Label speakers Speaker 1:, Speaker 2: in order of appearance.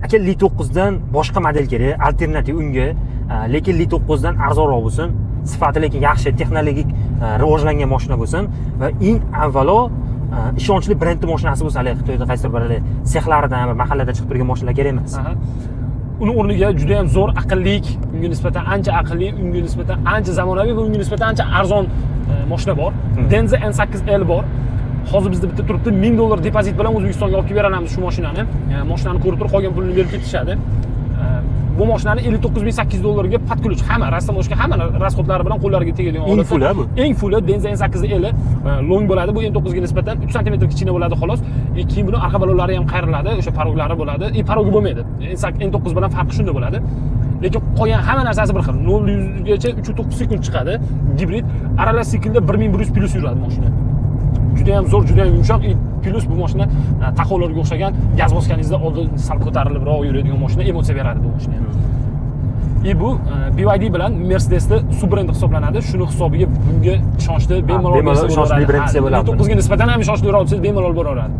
Speaker 1: aka Li 9 dan boshqa model kerak, alternativ unga, lekin Li 9 dan arzonroq bo'lsin, sifati lekin yaxshi, texnologik rivojlangan mashina bo'lsin va eng avvalo ishonchli brendli mashinasi bo'lsa, hali Xitoyda qaysidir bir sexlaridan va mahallada chiqib turgan mashinalar kerak emas.
Speaker 2: Uni o'rniga juda ham zo'r aqllik, unga nisbatan ancha aqlli, unga nisbatan ancha zamonaviy va unga nisbatan ancha arzon mashina bor. Denza N8L bor. Hozir bizda bitta turibdi, $1000 depozit bilan O'zbekistonga olib kelib beramiz shu mashinani. Mashinani ko'rib turib qolgan pulni berib ketishadi. Bu mashinani $59800 ga patkulch, hamma rastamojka, hamma rasxodlari bilan qo'llariga tegadigan
Speaker 1: eng full bu.
Speaker 2: Eng full Denza N8L long bo'ladi. Bu N9 ga nisbatan 3 sm kichkina bo'ladi xolos. Keyin buni arqa balonlari ham qayriladi, o'sha paroglari bo'ladi. Parogi bo'lmaydi. N9 bilan farqi shunda bo'ladi. Lekin qolgan hamma narsasi bir xil. 0 gacha 3.9 sekund chiqadi. Gibrid, aralash siklda 1100 plus yuradi mashina. Juda ham zo'r, juda ham yumshoq. Plus bu mashina taxolarga o'xshagan gaz bosganingizda oldin sal ko'tarilibroq yuradigan mashina, emotsiya beradi bu mashina. Bu BYD bilan Mercedesda subbrend hisoblanadi. Shuni hisobiga bunga ishonchli bemalol
Speaker 1: ishonchli brend desa bo'ladi.
Speaker 2: 9 ga nisbatan ham ishonchliroq desa bemalol bo'laveradi.